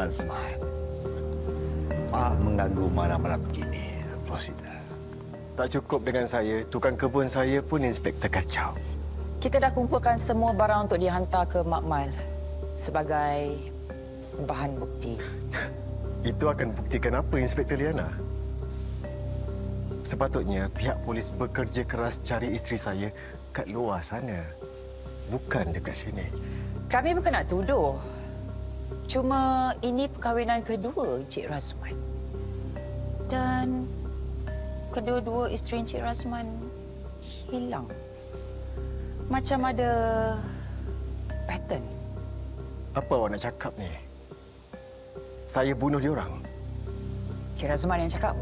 Razman. Maaf mengganggu malam-malam begini, Rosida. Tak cukup dengan saya, tukang kebun saya pun inspektor kacau. Kita dah kumpulkan semua barang untuk dihantar ke Makmal sebagai bahan bukti. Itu akan buktikan apa, Inspektor Liana? Sepatutnya pihak polis bekerja keras cari isteri saya kat luar sana, bukan dekat sini. Kami bukan nak tuduh. Cuma ini perkahwinan kedua Encik Razman. Dan kedua-dua isteri Encik Razman hilang. Macam ada pattern. Apa awak nak cakap ni? Saya bunuh diorang? Encik Razman yang cakap.